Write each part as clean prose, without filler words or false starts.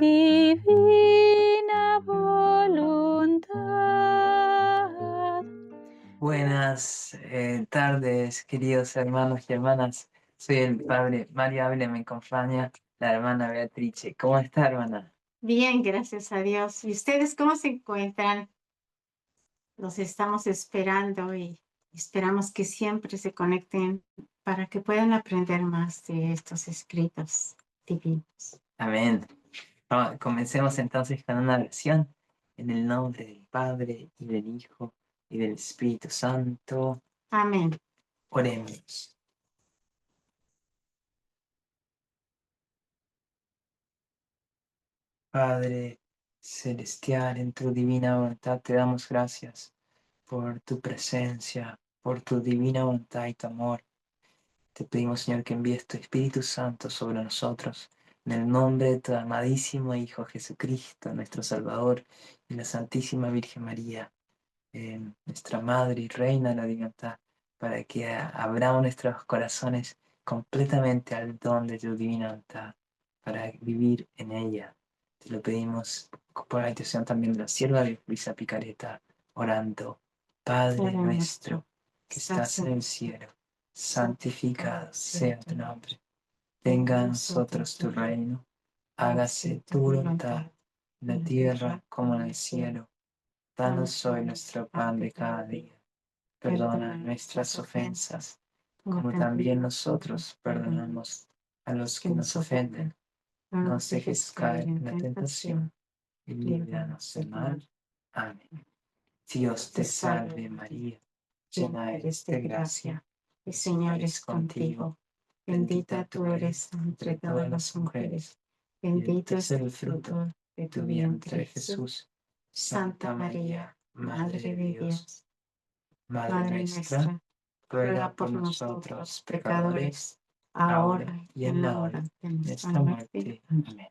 divina voluntad. Buenas tardes, queridos hermanos y hermanas. Soy el padre Mario Ávila, me acompaña la hermana Beatrice. ¿Cómo está, hermana? Bien, gracias a Dios. ¿Y ustedes cómo se encuentran? Los estamos esperando y esperamos que siempre se conecten para que puedan aprender más de estos escritos divinos. Amén. Comencemos entonces con una oración en el nombre del Padre y del Hijo y del Espíritu Santo. Amén. Oremos. Padre celestial, en tu divina voluntad te damos gracias por tu presencia, por tu divina voluntad y tu amor. Te pedimos, Señor, que envíes tu Espíritu Santo sobre nosotros, en el nombre de tu amadísimo Hijo Jesucristo, nuestro Salvador, y la Santísima Virgen María, nuestra Madre y Reina de la Divinidad, para que abramos nuestros corazones completamente al don de tu divina voluntad, para vivir en ella. Te lo pedimos por la intención también de la sierva de Luisa Picareta, orando: Padre nuestro, que estás en el cielo, santificado sea tu nombre. Venga a nosotros tu reino. Hágase tu voluntad, en la tierra como en el cielo. Danos hoy nuestro pan de cada día. Perdona nuestras ofensas, como también nosotros perdonamos a los que nos ofenden. No nos dejes caer en la tentación y líbranos del mal. Amén. Dios te salve María, llena eres de gracia, el Señor es contigo. Bendita tú eres entre todas las mujeres, bendito es el fruto de tu vientre Jesús. Santa María, Madre de Dios, Madre nuestra, ruega por nosotros pecadores, ahora y en la hora de nuestra muerte. Amén.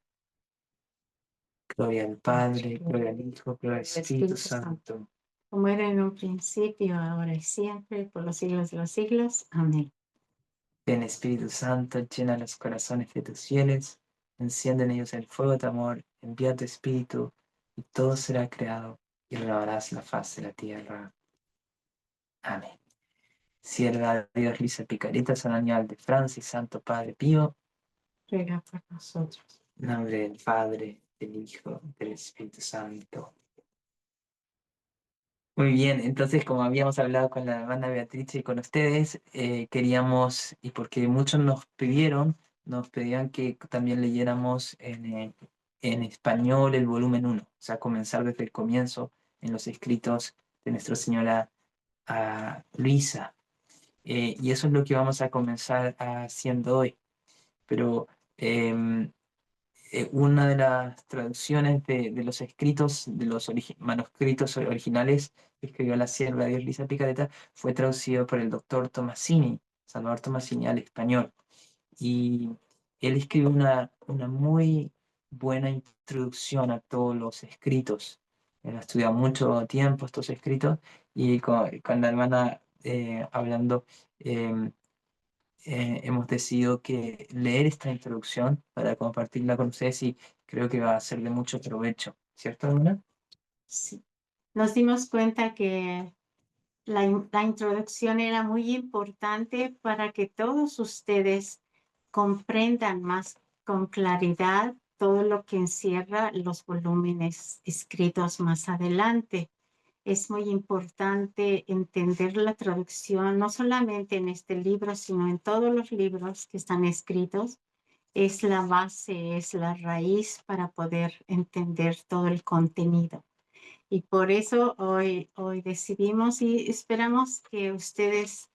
Gloria al Padre, gloria al Hijo, gloria al Espíritu Santo. Como era en un principio, ahora y siempre, por los siglos de los siglos. Amén. Ven Espíritu Santo, llena los corazones de tus fieles, enciende en ellos el fuego de tu amor, envía tu Espíritu, y todo será creado, y renovarás la faz de la tierra. Amén. Sierva de Dios, Luisa Picarita, San Aníbal de Francia y Santo Padre Pío, Ruega por nosotros. en nombre del Padre, del Hijo, del Espíritu Santo. Muy bien, entonces como habíamos hablado con la hermana Beatriz y con ustedes, queríamos, y porque muchos nos pedían que también leyéramos en español el volumen uno, o sea, comenzar desde el comienzo en los escritos de Nuestra Señora a Luisa. Y eso es lo que vamos a comenzar haciendo hoy. Pero em, una de las traducciones de los escritos, de los manuscritos originales que escribió la sierva de Dios Lisa Picareta, fue traducido por el doctor Tomasini, Salvador Tomasini, al español. Y él escribió una muy buena introducción a todos los escritos. Él ha estudiado mucho tiempo estos escritos y con la hermana hablando, em, hemos decidido que leer esta introducción para compartirla con ustedes y creo que va a ser de mucho provecho, ¿cierto, hermana? Sí. Nos dimos cuenta que la introducción era muy importante para que todos ustedes comprendan más con claridad todo lo que encierra los volúmenes escritos más adelante. Es muy importante entender la traducción, no solamente en este libro, sino en todos los libros que están escritos. Es la base, es la raíz para poder entender todo el contenido. Y por eso hoy decidimos y esperamos que ustedes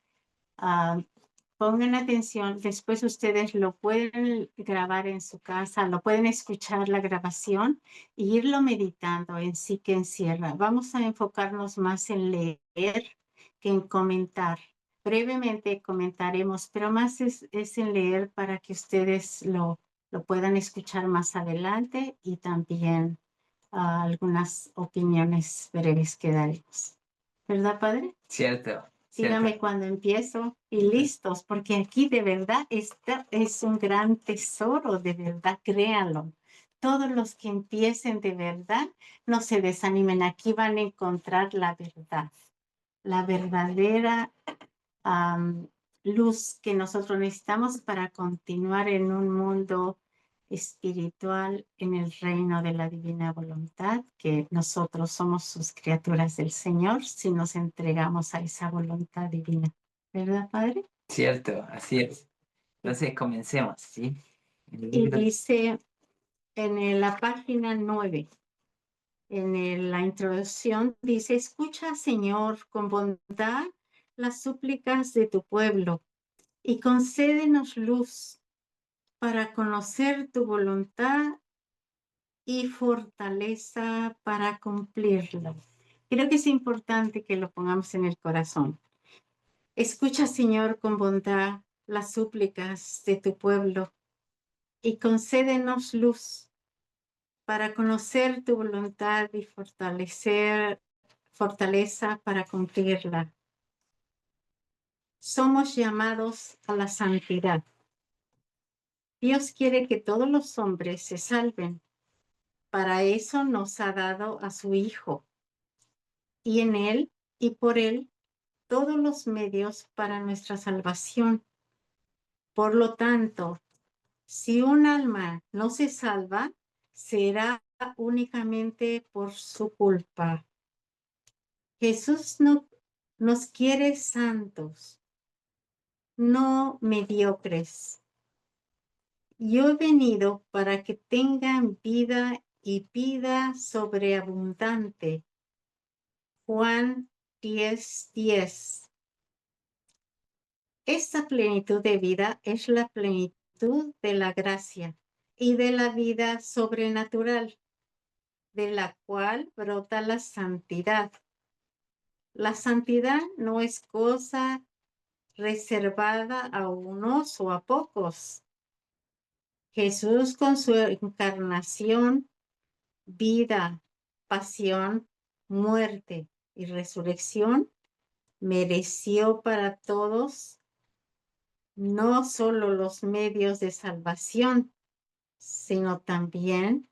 pongan atención. Después ustedes lo pueden grabar en su casa, lo pueden escuchar la grabación e irlo meditando en sí que encierra. Vamos a enfocarnos más en leer que en comentar. Brevemente comentaremos, pero más es en leer para que ustedes lo puedan escuchar más adelante y también algunas opiniones breves que daremos. ¿Verdad, padre? Cierto, Dígame cierto. cuando empiezo y listos, porque aquí de verdad este es un gran tesoro, de verdad, créanlo. todos los que empiecen de verdad no se desanimen. Aquí van a encontrar la verdad, la verdadera luz que nosotros necesitamos para continuar en un mundo espiritual en el reino de la divina voluntad, que nosotros somos sus criaturas del Señor si nos entregamos a esa voluntad divina. ¿Verdad, Padre? Cierto, así es. Entonces comencemos, ¿sí? El Y libro- dice en la página 9, la introducción, dice, escucha, Señor, con bondad las súplicas de tu pueblo y concédenos luz para conocer tu voluntad y fortaleza para cumplirla. Creo que es importante que lo pongamos en el corazón. Escucha, Señor, con bondad las súplicas de tu pueblo y concédenos luz para conocer tu voluntad y fortaleza para cumplirla. Somos llamados a la santidad. Dios quiere que todos los hombres se salven. Para eso nos ha dado a su Hijo, y en Él y por Él todos los medios para nuestra salvación. Por lo tanto, si un alma no se salva, será únicamente por su culpa. Jesús no nos quiere santos, no mediocres. Yo he venido para que tengan vida y vida sobreabundante. Juan 10:10. Esta plenitud de vida es la plenitud de la gracia y de la vida sobrenatural, de la cual brota la santidad. La santidad no es cosa reservada a unos o a pocos. Jesús con su encarnación, vida, pasión, muerte y resurrección mereció para todos no solo los medios de salvación, sino también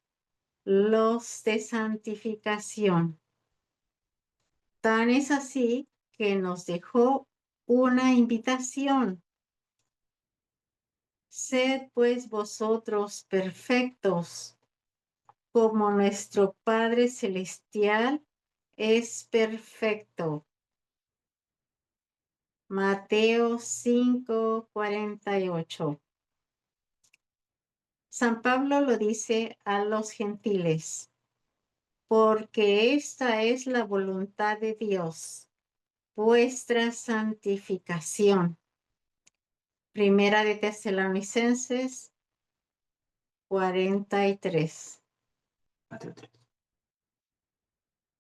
los de santificación. Tan es así que nos dejó una invitación. Sed pues vosotros perfectos, como nuestro Padre Celestial es perfecto. Mateo 5:48. San Pablo lo dice a los gentiles, porque esta es la voluntad de Dios, vuestra santificación. Primera de Tesalonicenses 43. 4:3.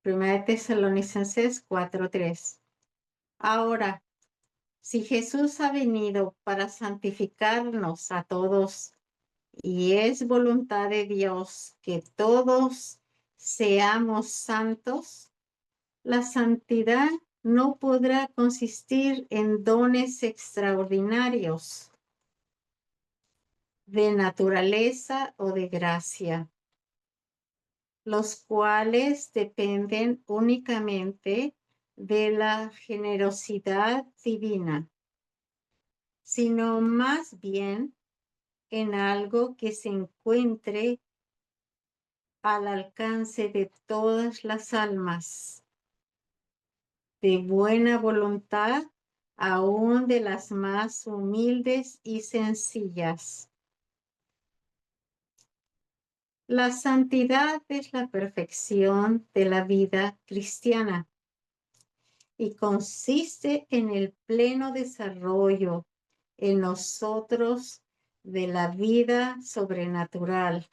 Primera de Tesalonicenses 4:3. Ahora, si Jesús ha venido para santificarnos a todos, y es voluntad de Dios que todos seamos santos, la santidad no podrá consistir en dones extraordinarios de naturaleza o de gracia, los cuales dependen únicamente de la generosidad divina, sino más bien en algo que se encuentre al alcance de todas las almas, de buena voluntad, aún de las más humildes y sencillas. La santidad es la perfección de la vida cristiana y consiste en el pleno desarrollo en nosotros de la vida sobrenatural,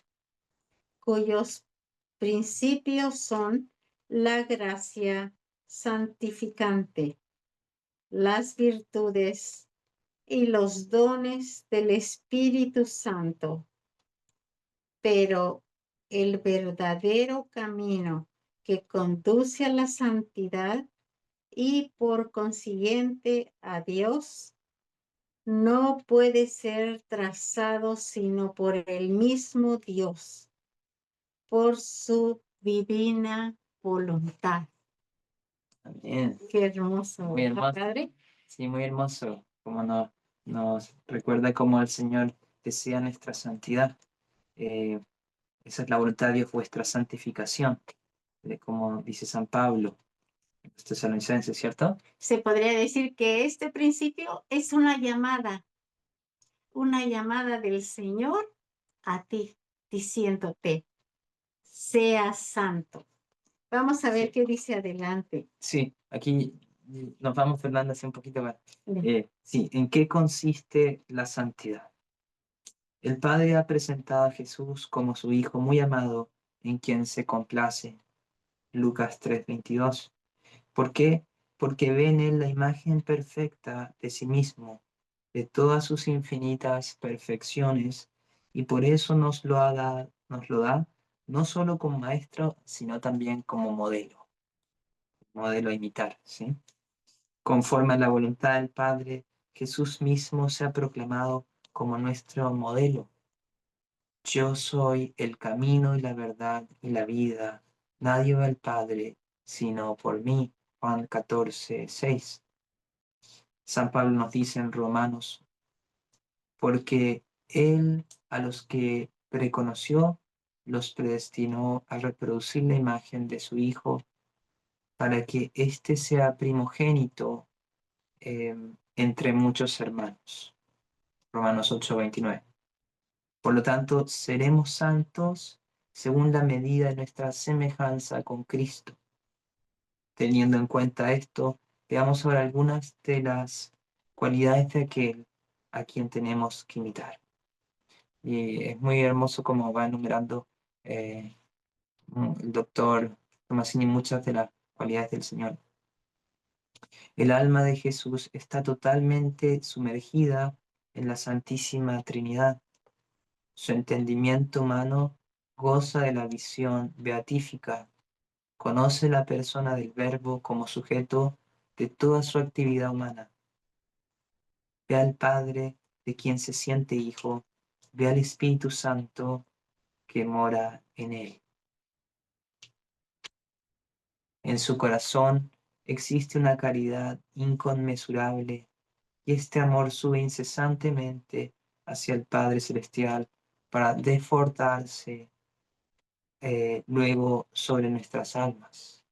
cuyos principios son la gracia santificante, las virtudes y los dones del Espíritu Santo. Pero el verdadero camino que conduce a la santidad y por consiguiente a Dios no puede ser trazado sino por el mismo Dios, por su divina voluntad. Amén. Qué hermoso, Muy ¿verdad, hermoso. Padre? Sí, muy hermoso. Como nos recuerda cómo el Señor desea nuestra santidad. Eh, Esa es la voluntad de Dios, vuestra santificación, como dice San Pablo en los Tesalonicenses, ¿cierto? Se podría decir que este principio es una llamada del Señor a ti, diciéndote, sea santo. Vamos a ver Sí. qué dice adelante. Sí, aquí nos vamos, Fernanda, hacia un poquito más. Bien. Sí, ¿en qué consiste la santidad? El Padre ha presentado a Jesús como su Hijo muy amado, en quien se complace. Lucas 3:22. ¿Por qué? Porque ve en él la imagen perfecta de sí mismo, de todas sus infinitas perfecciones, y por eso nos lo da no solo como maestro, sino también como modelo a imitar, ¿sí? Conforme a la voluntad del Padre, Jesús mismo se ha proclamado como nuestro modelo. Yo soy el camino y la verdad y la vida. Nadie va al Padre sino por mí. Juan 14:6. San Pablo nos dice en Romanos, porque Él a los que preconoció, los predestinó a reproducir la imagen de su Hijo, para que éste sea primogénito entre muchos hermanos. Romanos 8:29. Por lo tanto, seremos santos según la medida de nuestra semejanza con Cristo. Teniendo en cuenta esto, veamos ahora algunas de las cualidades de aquel a quien tenemos que imitar. Y es muy hermoso como va enumerando el doctor Tomasini muchas de las cualidades del Señor. El alma de Jesús está totalmente sumergida en la Santísima Trinidad. Su entendimiento humano goza de la visión beatífica, conoce la persona del Verbo como sujeto de toda su actividad humana. Ve al Padre de quien se siente hijo, ve al Espíritu Santo que mora en él. En su corazón existe una caridad inconmensurable y este amor sube incesantemente hacia el Padre Celestial para desbordarse luego sobre nuestras almas.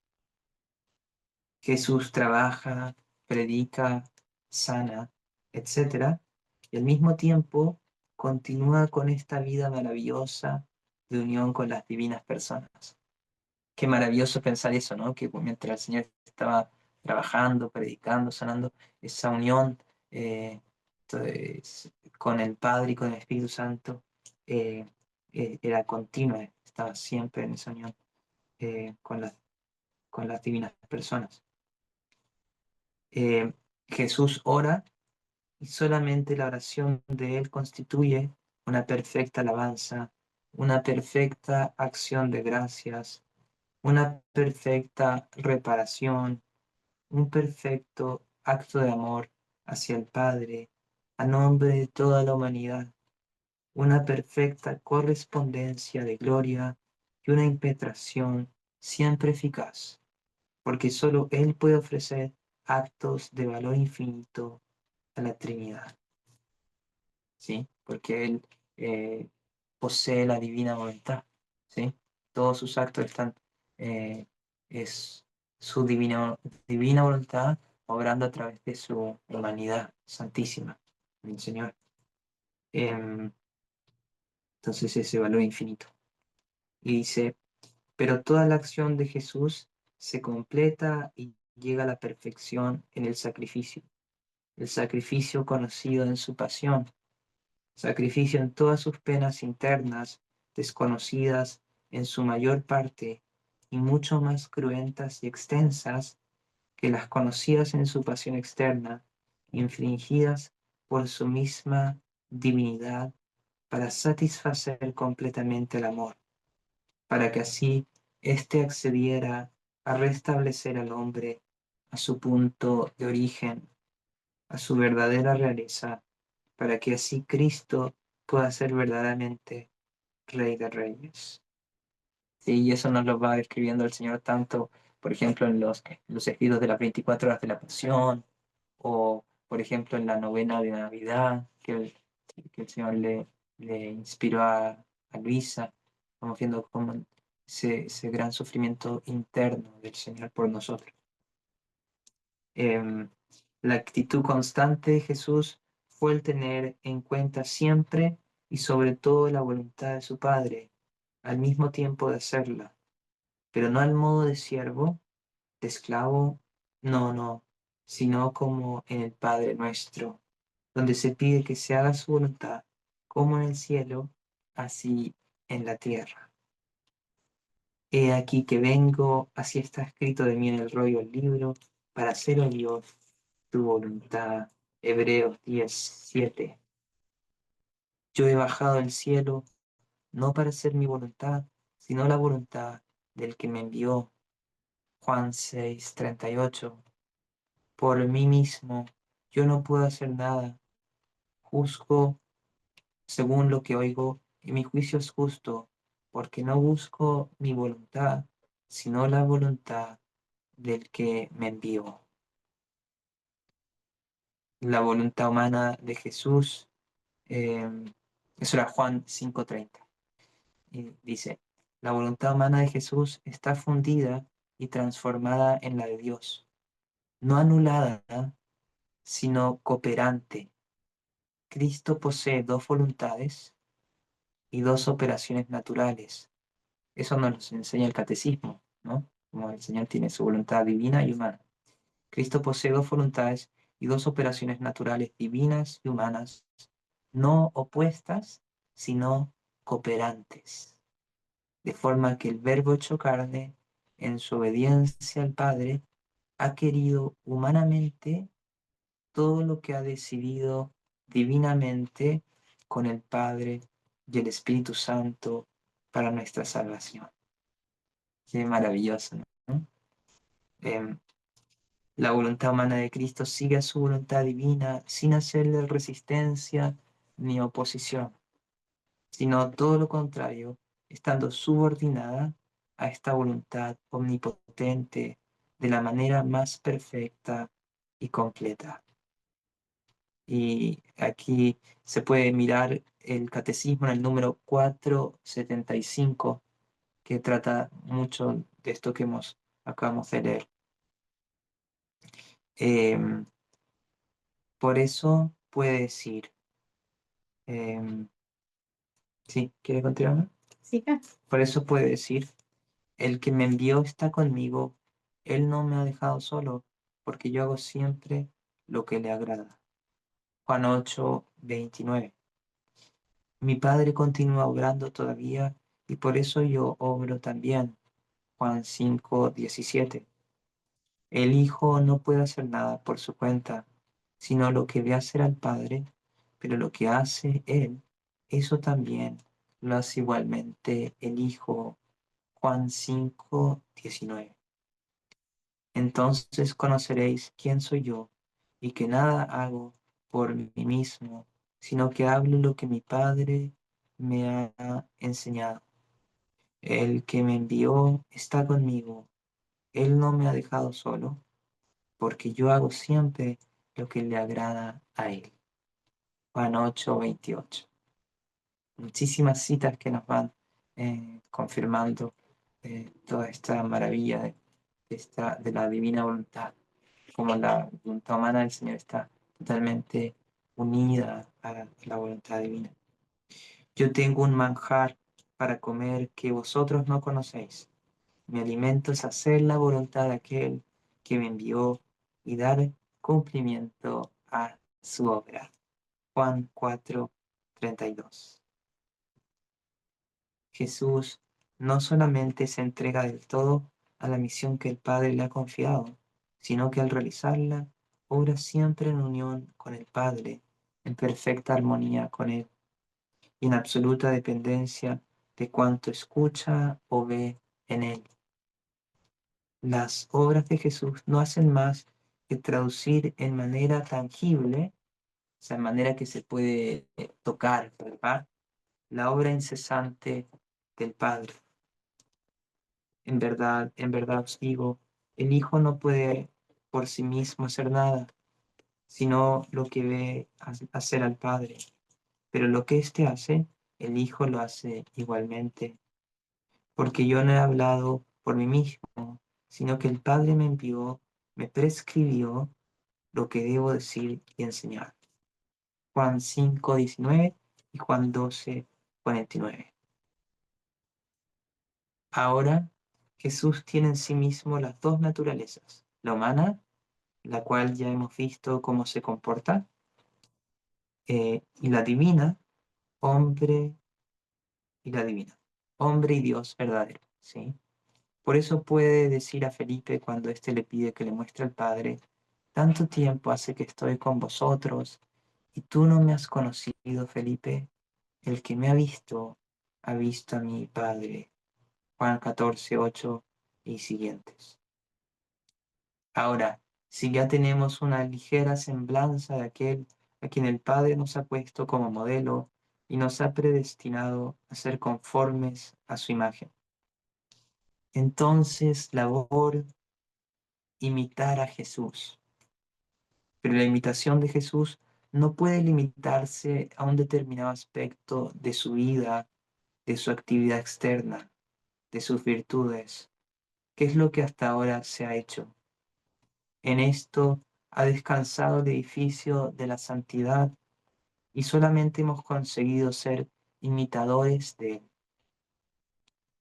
Jesús trabaja, predica, sana, etc. Y al mismo tiempo continúa con esta vida maravillosa de unión con las divinas personas. Qué maravilloso pensar eso, ¿no? Que mientras el Señor estaba trabajando, predicando, sanando, esa unión con el Padre y con el Espíritu Santo era continua, estaba siempre en esa unión eh, con las, con las divinas personas. Eh, Jesús ora y solamente la oración de Él constituye una perfecta alabanza, una perfecta acción de gracias, una perfecta reparación, un perfecto acto de amor hacia el Padre a nombre de toda la humanidad, una perfecta correspondencia de gloria y una impetración siempre eficaz, porque solo Él puede ofrecer actos de valor infinito a la Trinidad, ¿sí? Porque Él eh, posee la divina voluntad, ¿sí? Todos sus actos están, es su divina voluntad obrando a través de su humanidad santísima, el Señor. Em, entonces ese valor infinito. Y dice, pero toda la acción de Jesús se completa y llega a la perfección en el sacrificio conocido en su pasión, sacrificio en todas sus penas internas, desconocidas en su mayor parte y mucho más cruentas y extensas que las conocidas en su pasión externa, infligidas por su misma divinidad para satisfacer completamente el amor, para que así éste accediera a restablecer al hombre a su punto de origen, a su verdadera realeza, para que así Cristo pueda ser verdaderamente Rey de Reyes. Sí, y eso nos lo va describiendo el Señor tanto, por ejemplo, en los escritos de las 24 horas de la Pasión, o por ejemplo en la novena de Navidad, que el Señor le inspiró a Luisa. Vamos viendo cómo ese gran sufrimiento interno del Señor por nosotros. Em, la actitud constante de Jesús fue el tener en cuenta siempre y sobre todo la voluntad de su Padre, al mismo tiempo de hacerla, pero no al modo de siervo, de esclavo, no, sino como en el Padre nuestro, donde se pide que se haga su voluntad, como en el cielo, así en la tierra. He aquí que vengo, así está escrito de mí en el rollo del libro, para hacer, oh Dios, tu voluntad. Hebreos 10:7. Yo he bajado del cielo, no para hacer mi voluntad, sino la voluntad del que me envió. Juan 6:38. Por mí mismo, yo no puedo hacer nada. Juzgo según lo que oigo, y mi juicio es justo, porque no busco mi voluntad, sino la voluntad del que me envió. La voluntad humana de Jesús, eso era Juan 5:30. Y dice, la voluntad humana de Jesús está fundida y transformada en la de Dios, no anulada, sino cooperante. Cristo posee dos voluntades y dos operaciones naturales. Eso nos enseña el catecismo, ¿no? Como el Señor tiene su voluntad divina y humana. Cristo posee dos voluntades y dos operaciones naturales divinas y humanas, no opuestas, sino cooperantes. De forma que el Verbo hecho carne, en su obediencia al Padre, ha querido humanamente todo lo que ha decidido divinamente con el Padre y el Espíritu Santo para nuestra salvación. Qué maravilloso, ¿no? Em, la voluntad humana de Cristo sigue a su voluntad divina sin hacerle resistencia ni oposición, sino todo lo contrario, estando subordinada a esta voluntad omnipotente de la manera más perfecta y completa. Y aquí se puede mirar el catecismo en el número 475, que trata mucho de esto que acabamos de leer. Em, por eso puede decir, ¿sí? ¿Quiere continuar? Siga. Por eso puede decir, el que me envió está conmigo, él no me ha dejado solo, porque yo hago siempre lo que le agrada. Juan 8:29. Mi Padre continúa obrando todavía y por eso yo obro también. Juan 5:17. El Hijo no puede hacer nada por su cuenta, sino lo que ve hacer al Padre, pero lo que hace Él, eso también lo hace igualmente el Hijo. Juan 5:19. Entonces conoceréis quién soy yo, y que nada hago por mí mismo, sino que hablo lo que mi Padre me ha enseñado. El que me envió está conmigo, Él no me ha dejado solo, porque yo hago siempre lo que le agrada a Él. Juan 8:28. Muchísimas citas que nos van confirmando toda esta maravilla de la divina voluntad, como la voluntad humana del Señor está totalmente unida a la voluntad divina. Yo tengo un manjar para comer que vosotros no conocéis. Mi alimento es hacer la voluntad de aquel que me envió y dar cumplimiento a su obra. Juan 4:32. Jesús no solamente se entrega del todo a la misión que el Padre le ha confiado, sino que al realizarla, obra siempre en unión con el Padre, en perfecta armonía con Él y en absoluta dependencia de cuanto escucha o ve en Él. Las obras de Jesús no hacen más que traducir en manera tangible, o sea, en manera que se puede tocar, ¿verdad? La obra incesante del Padre. en verdad os digo, el Hijo no puede por sí mismo hacer nada, sino lo que ve hacer al Padre. Pero lo que éste hace, el Hijo lo hace igualmente, porque yo no he hablado por mí mismo, sino que el Padre me envió, me prescribió lo que debo decir y enseñar. Juan 5:19 y Juan 12:49. Ahora, Jesús tiene en sí mismo las dos naturalezas, la humana, la cual ya hemos visto cómo se comporta, y la divina, hombre y la divina, hombre y Dios verdadero, ¿sí? Por eso puede decir a Felipe cuando éste le pide que le muestre al Padre, tanto tiempo hace que estoy con vosotros y tú no me has conocido, Felipe. El que me ha visto a mi Padre. Juan 14:8 y siguientes. Ahora, si ya tenemos una ligera semblanza de aquel a quien el Padre nos ha puesto como modelo y nos ha predestinado a ser conformes a su imagen, entonces labor imitar a Jesús. Pero la imitación de Jesús no puede limitarse a un determinado aspecto de su vida, de su actividad externa, de sus virtudes, que es lo que hasta ahora se ha hecho. En esto ha descansado el edificio de la santidad y solamente hemos conseguido ser imitadores de él,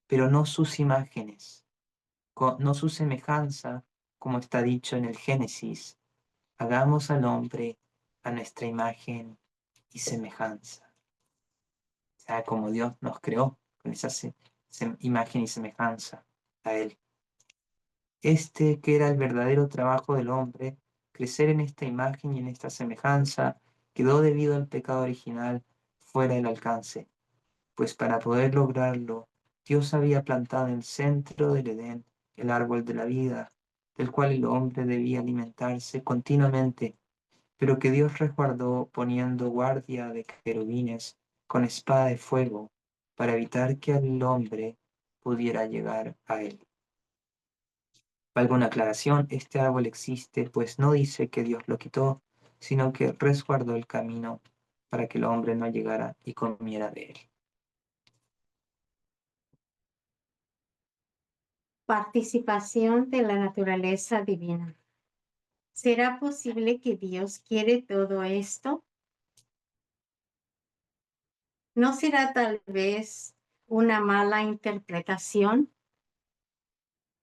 pero no sus imágenes, no su semejanza, como está dicho en el Génesis. Hagamos al hombre a nuestra imagen y semejanza. O sea, como Dios nos creó, con esa imagen y semejanza a él. Este que era el verdadero trabajo del hombre, crecer en esta imagen y en esta semejanza, quedó debido al pecado original fuera del alcance, pues para poder lograrlo, Dios había plantado en el centro del Edén el árbol de la vida, del cual el hombre debía alimentarse continuamente, pero que Dios resguardó poniendo guardia de querubines con espada de fuego para evitar que el hombre pudiera llegar a él. Valga una aclaración, este árbol existe, pues no dice que Dios lo quitó, sino que resguardó el camino para que el hombre no llegara y comiera de él. Participación de la naturaleza divina. ¿Será posible que Dios quiere todo esto? ¿No será tal vez una mala interpretación,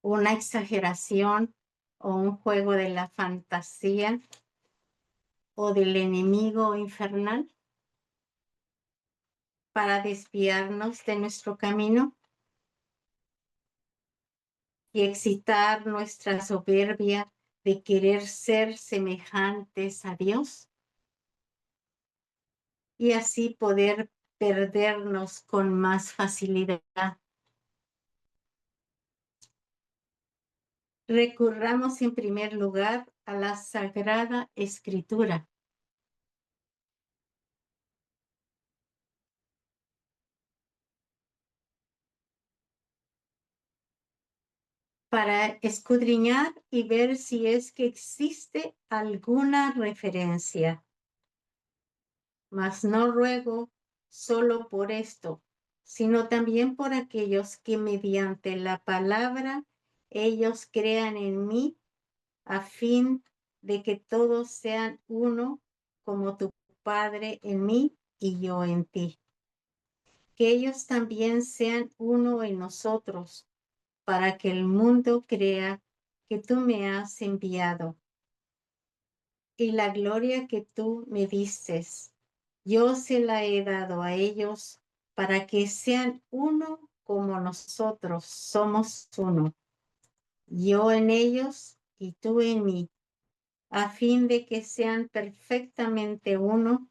una exageración o un juego de la fantasía o del enemigo infernal para desviarnos de nuestro camino y excitar nuestra soberbia de querer ser semejantes a Dios y así poder perdernos con más facilidad? Recurramos en primer lugar a la Sagrada Escritura. Para escudriñar y ver si es que existe alguna referencia. Mas no ruego solo por esto, sino también por aquellos que mediante la palabra ellos crean en mí, a fin de que todos sean uno, como tu Padre en mí y yo en ti. Que ellos también sean uno en nosotros, para que el mundo crea que tú me has enviado. Y la gloria que tú me distes, yo se la he dado a ellos, para que sean uno como nosotros somos uno. Yo en ellos y tú en mí, a fin de que sean perfectamente uno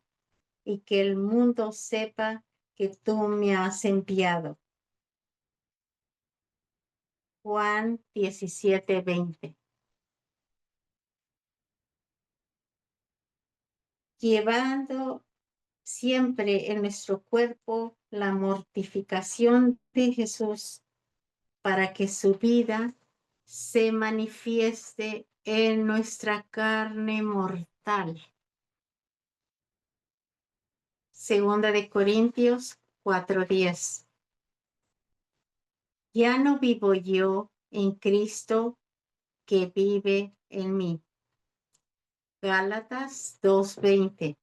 y que el mundo sepa que tú me has enviado. Juan 17:20. Llevando siempre en nuestro cuerpo la mortificación de Jesús, para que su vida se manifieste en nuestra carne mortal. Segunda de Corintios 4:10. Ya no vivo yo en Cristo, que vive en mí. Gálatas 2:20.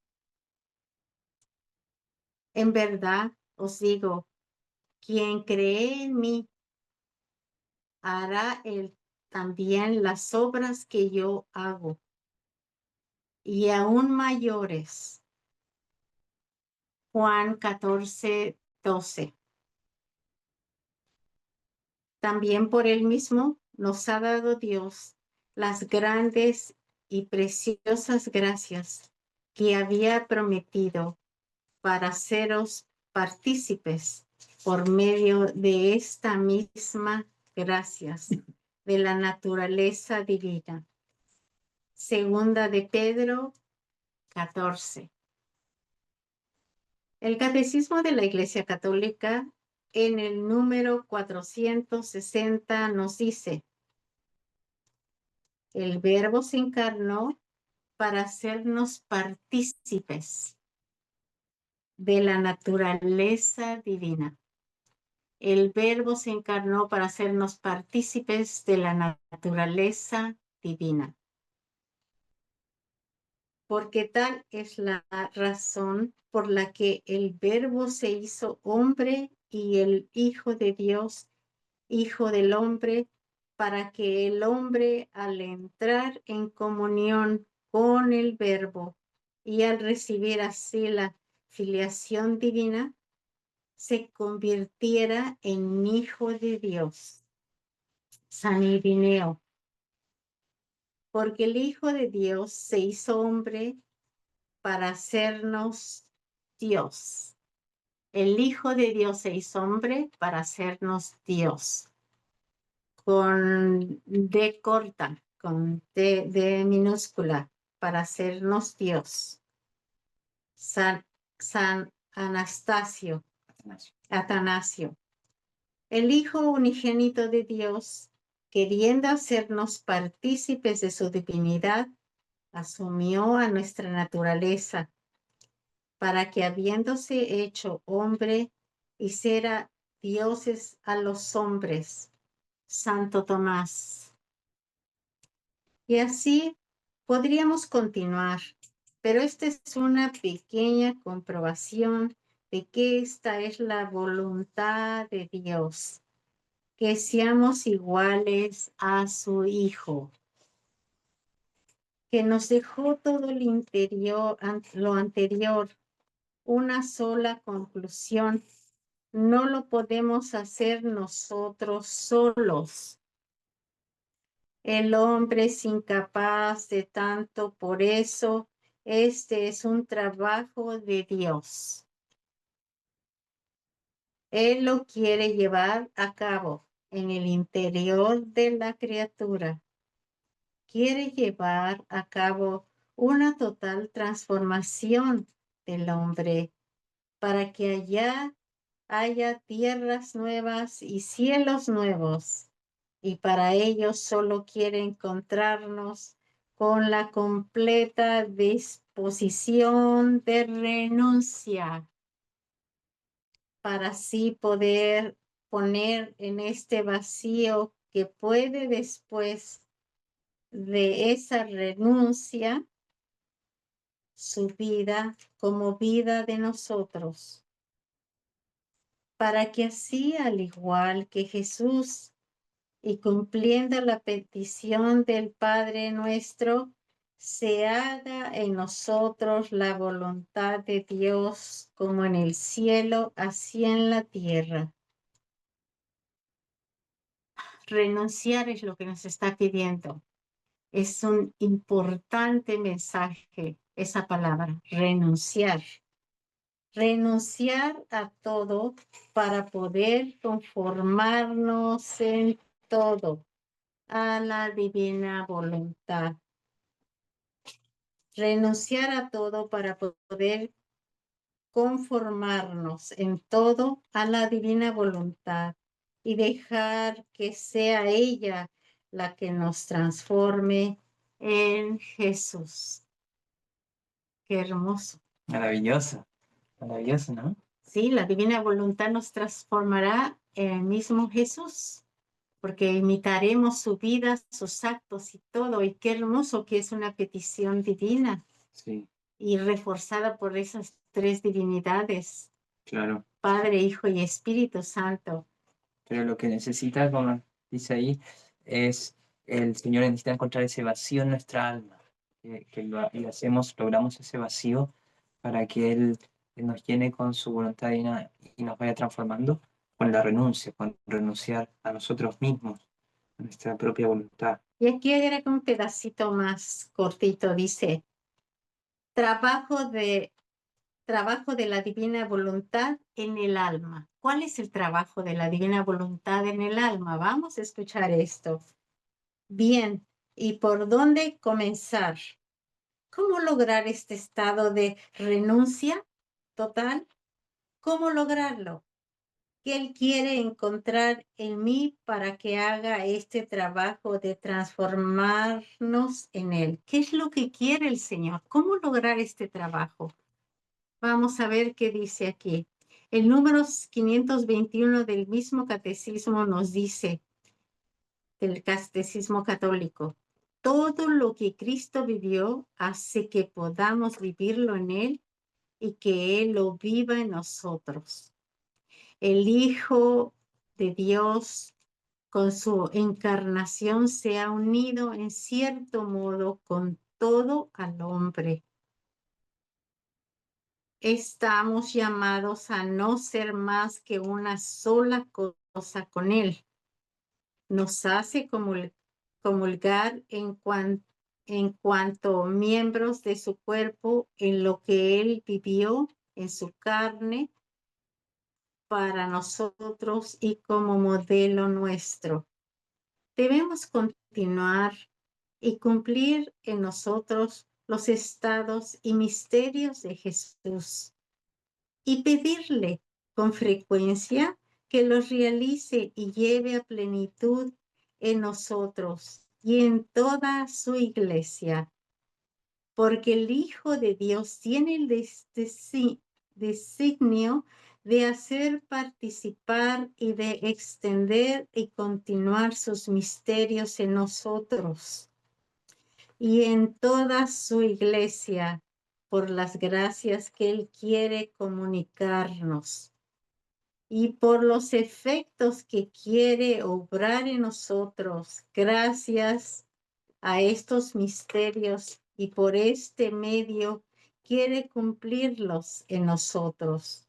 En verdad os digo, quien cree en mí hará él también las obras que yo hago, y aún mayores. Juan 14:12. También por él mismo nos ha dado Dios las grandes y preciosas gracias que había prometido para haceros partícipes por medio de esta misma gracias de la naturaleza divina. Segunda de Pedro 14. El Catecismo de la Iglesia Católica en el número 460 nos dice: el Verbo se encarnó para hacernos partícipes de la naturaleza divina. El Verbo se encarnó para hacernos partícipes de la naturaleza divina. Porque tal es la razón por la que el Verbo se hizo hombre y el Hijo de Dios, Hijo del hombre, para que el hombre, al entrar en comunión con el Verbo y al recibir así la filiación divina, se convirtiera en hijo de Dios. San Irineo. Porque el Hijo de Dios se hizo hombre para hacernos Dios. El Hijo de Dios se hizo hombre para hacernos Dios. Con D corta, con D minúscula, para hacernos Dios. San Anastasio. Atanasio. El Hijo unigénito de Dios, queriendo hacernos partícipes de su divinidad, asumió a nuestra naturaleza, para que habiéndose hecho hombre, hiciera dioses a los hombres. Santo Tomás. Y así podríamos continuar, pero esta es una pequeña comprobación de que esta es la voluntad de Dios, que seamos iguales a su Hijo, que nos dejó todo lo anterior, una sola conclusión. No lo podemos hacer nosotros solos. El hombre es incapaz de tanto, por eso este es un trabajo de Dios. Él lo quiere llevar a cabo en el interior de la criatura. Quiere llevar a cabo una total transformación del hombre para que allá haya tierras nuevas y cielos nuevos. Y para ello solo quiere encontrarnos con la completa disposición de renuncia, para así poder poner en este vacío que puede después de esa renuncia su vida como vida de nosotros, para que así, al igual que Jesús, y cumpliendo la petición del Padre nuestro, se haga en nosotros la voluntad de Dios, como en el cielo, así en la tierra. Renunciar es lo que nos está pidiendo. Es un importante mensaje esa palabra, renunciar. Renunciar a todo para poder conformarnos en todo a la divina voluntad. Renunciar a todo para poder conformarnos en todo a la divina voluntad y dejar que sea ella la que nos transforme en Jesús. Qué hermoso. Maravilloso, maravilloso, ¿no? Sí, la divina voluntad nos transformará en el mismo Jesús, porque imitaremos su vida, sus actos y todo. Y qué hermoso que es una petición divina Sí, y reforzada por esas tres divinidades, claro. Padre, Hijo y Espíritu Santo. Pero lo que necesita, como dice ahí, es el Señor necesita encontrar ese vacío en nuestra alma, y logramos ese vacío para que Él nos llene con su voluntad divina y nos vaya transformando con la renuncia, con renunciar a nosotros mismos, a nuestra propia voluntad. Y aquí agrega un pedacito más cortito, dice, trabajo de la divina voluntad en el alma. ¿Cuál es el trabajo de la divina voluntad en el alma? Vamos a escuchar esto. Bien, ¿y por dónde comenzar? ¿Cómo lograr este estado de renuncia total? ¿Cómo lograrlo? ¿Qué Él quiere encontrar en mí para que haga este trabajo de transformarnos en Él? ¿Qué es lo que quiere el Señor? ¿Cómo lograr este trabajo? Vamos a ver qué dice aquí. El número 521 del mismo catecismo nos dice, del catecismo católico, todo lo que Cristo vivió hace que podamos vivirlo en Él y que Él lo viva en nosotros. El Hijo de Dios, con su encarnación, se ha unido en cierto modo con todo al hombre. Estamos llamados a no ser más que una sola cosa con Él. Nos hace comulgar en cuanto miembros de su cuerpo en lo que Él vivió en su carne para nosotros y como modelo nuestro. Debemos continuar y cumplir en nosotros los estados y misterios de Jesús y pedirle con frecuencia que los realice y lleve a plenitud en nosotros y en toda su iglesia, porque el Hijo de Dios tiene el designio de hacer participar y de extender y continuar sus misterios en nosotros y en toda su iglesia por las gracias que Él quiere comunicarnos y por los efectos que quiere obrar en nosotros gracias a estos misterios y por este medio quiere cumplirlos en nosotros.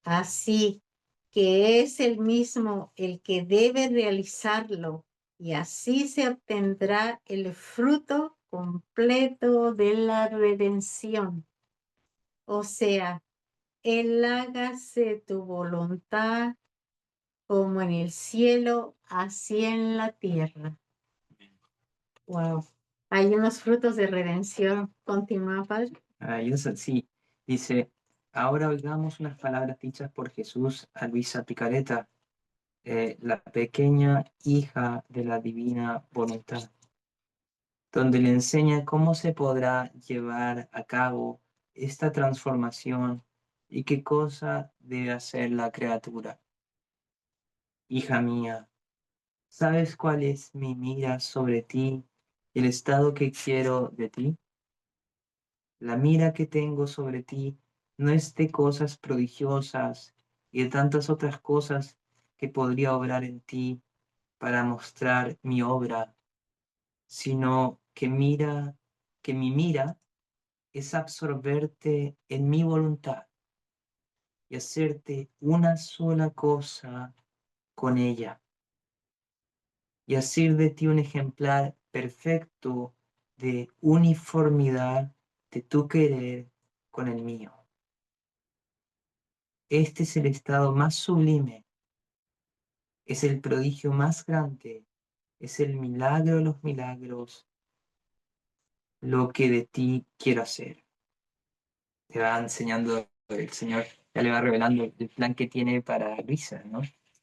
Así que es el mismo el que debe realizarlo y así se obtendrá el fruto completo de la redención. O sea, Él hágase tu voluntad como en el cielo, así en la tierra. Wow. Hay unos frutos de redención. Continúa, Padre. Maravilloso, sí. Dice, ahora oigamos unas palabras dichas por Jesús a Luisa Picareta, la pequeña hija de la divina voluntad, donde le enseña cómo se podrá llevar a cabo esta transformación y qué cosa debe hacer la criatura. Hija mía, ¿sabes cuál es mi mira sobre ti y el estado que quiero de ti? La mira que tengo sobre ti no es de cosas prodigiosas y de tantas otras cosas que podría obrar en ti para mostrar mi obra, sino que mi mira es absorberte en mi voluntad y hacerte una sola cosa con ella y hacer de ti un ejemplar perfecto de uniformidad de tu querer con el mío. Este es el estado más sublime, es el prodigio más grande, es el milagro de los milagros, lo que de ti quiero hacer. Te va enseñando el Señor, ya le va revelando el plan que tiene para Luisa, ¿no?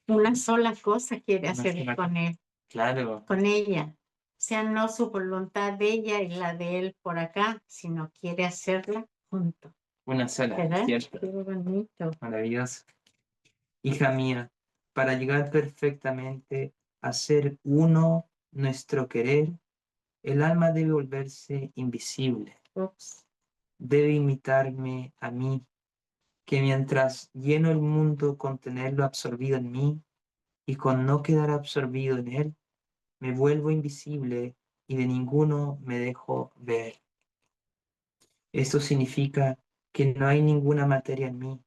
Una sola cosa quiere Una hacer sola con él, Claro, con ella. O sea, no su voluntad de ella y la de él por acá, sino quiere hacerla junto. una sola, ¿Verdad? ¿cierto? Qué bonito. Maravilloso. Hija mía, para llegar perfectamente a ser uno nuestro querer, el alma debe volverse invisible, Ups. debe imitarme a mí, que mientras lleno el mundo con tenerlo absorbido en mí y con no quedar absorbido en él, me vuelvo invisible y de ninguno me dejo ver. Esto significa que no hay ninguna materia en mí,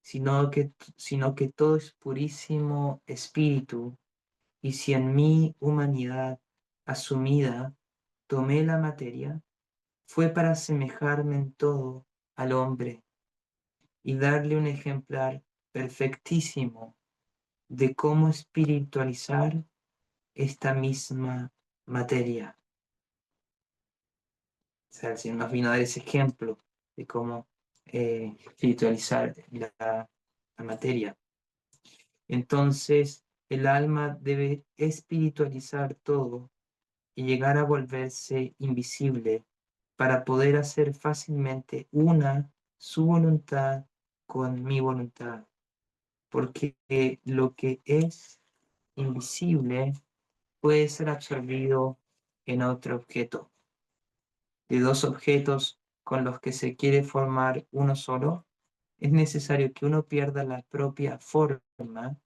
sino que todo es purísimo espíritu, y si en mi humanidad asumida tomé la materia, fue para asemejarme en todo al hombre y darle un ejemplar perfectísimo de cómo espiritualizar esta misma materia. O sea, el Señor nos vino a dar ese ejemplo de cómo espiritualizar la materia. Entonces, el alma debe espiritualizar todo y llegar a volverse invisible para poder hacer fácilmente una su voluntad con mi voluntad. Porque lo que es invisible puede ser absorbido en otro objeto. De dos objetos con los que se quiere formar uno solo, es necesario que uno pierda la propia forma.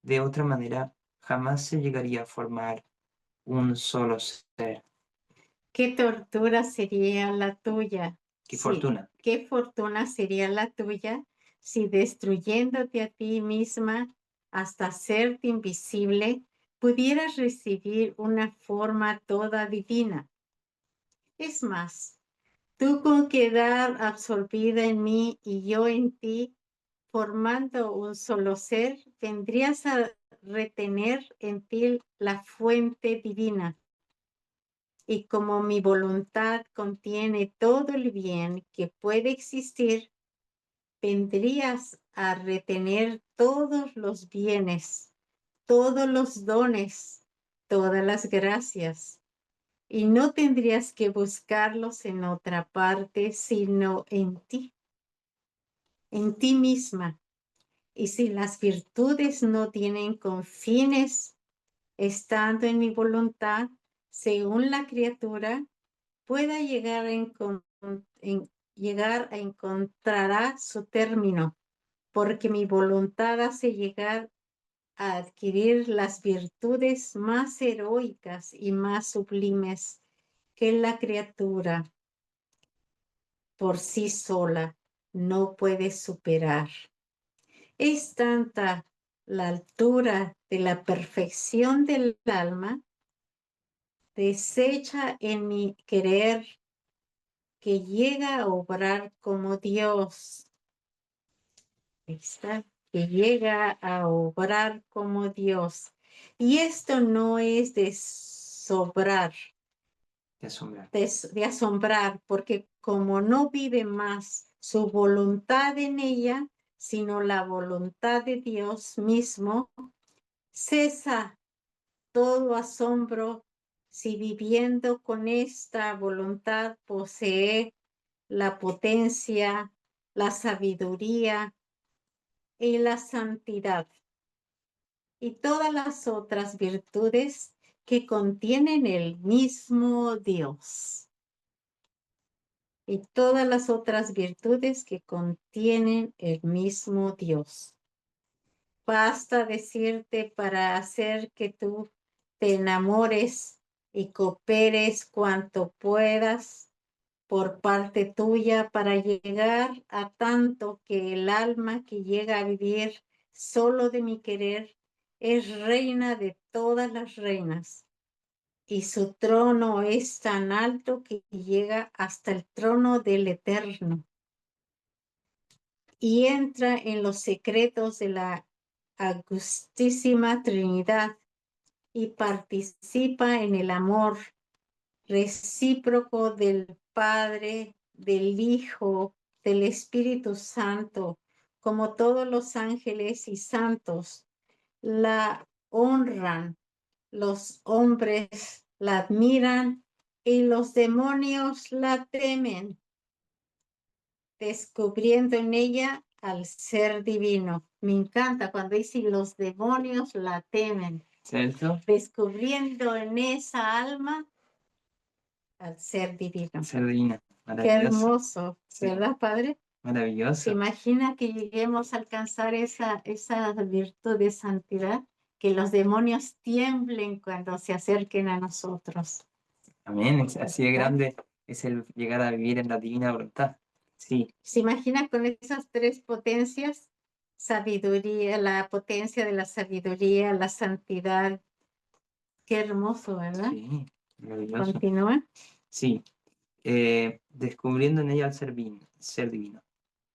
De otra manera, jamás se llegaría a formar un solo ser. Qué tortura sería la tuya. ¡Qué Sí, fortuna! qué fortuna sería la tuya si destruyéndote a ti misma hasta hacerte invisible, pudieras recibir una forma toda divina. Es más, tú con quedar absorbida en mí y yo en ti, formando un solo ser, vendrías a retener en ti la fuente divina. Y como mi voluntad contiene todo el bien que puede existir, vendrías a retener todos los bienes, todos los dones, todas las gracias, y no tendrías que buscarlos en otra parte, sino en ti misma. Y si las virtudes no tienen confines, estando en mi voluntad, según la criatura pueda llegar a encontrará su término, porque mi voluntad hace llegar a adquirir las virtudes más heroicas y más sublimes que la criatura por sí sola no puede superar. Es tanta la altura de la perfección del alma, deshecha en mi querer, que llega a obrar como Dios. Está, que llega a obrar como Dios. Y esto no es de sobrar, De asombrar. de asombrar, porque como no vive más su voluntad en ella, sino la voluntad de Dios mismo, cesa todo asombro si viviendo con esta voluntad posee la potencia, la sabiduría y la santidad y todas las otras virtudes que contienen el mismo Dios. Y todas las otras virtudes que contienen el mismo Dios. Basta decirte para hacer que tú te enamores y cooperes cuanto puedas por parte tuya para llegar a tanto que el alma que llega a vivir solo de mi querer es reina de todas las reinas y su trono es tan alto que llega hasta el trono del Eterno y entra en los secretos de la Augustísima Trinidad y participa en el amor recíproco del Padre, del Hijo, del Espíritu Santo, como todos los ángeles y santos, la honran, los hombres la admiran y los demonios la temen, descubriendo en ella al ser divino. Me encanta cuando dice los demonios la temen, ¿Cierto? descubriendo en esa alma al ser divino. Ser divina. Qué Maravilloso. hermoso, Sí. ¿verdad, Padre? ¿Se Maravilloso. imagina que lleguemos a alcanzar esa virtud de santidad? Que los demonios tiemblen cuando se acerquen a nosotros. Amén. Así de grande es el llegar a vivir en la divina voluntad. Sí, ¿Se imagina con esas tres potencias? Sabiduría, la potencia de la sabiduría, la santidad. Qué hermoso, ¿verdad? sí, maravilloso. Continúa. Sí, descubriendo en ella el ser divino.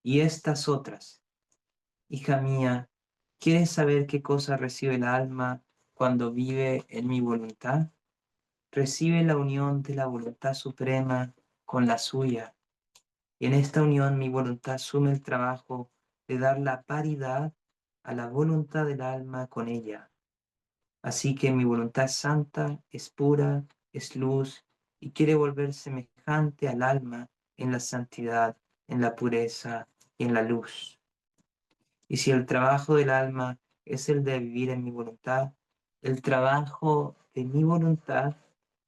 Y estas otras, hija mía, ¿quieres saber qué cosa recibe el alma cuando vive en mi voluntad? Recibe la unión de la voluntad suprema con la suya. Y en esta unión mi voluntad asume el trabajo de dar la paridad a la voluntad del alma con ella. Así que mi voluntad es santa, es pura, es luz y quiere volver semejante al alma en la santidad, en la pureza y en la luz. Y si el trabajo del alma es el de vivir en mi voluntad, el trabajo de mi voluntad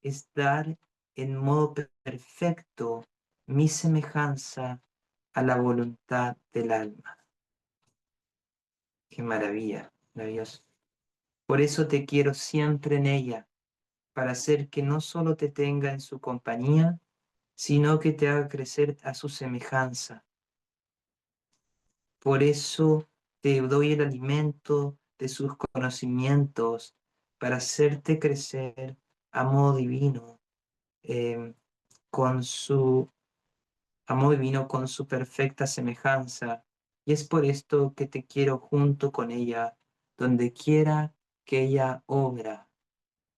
es dar en modo perfecto mi semejanza a la voluntad del alma. Qué maravilla, maravilloso. Por eso te quiero siempre en ella, para hacer que no solo te tenga en su compañía, sino que te haga crecer a su semejanza. Por eso te doy el alimento de sus conocimientos, para hacerte crecer a modo divino, con su con su perfecta semejanza. Y es por esto que te quiero junto con ella, donde quiera que ella obra,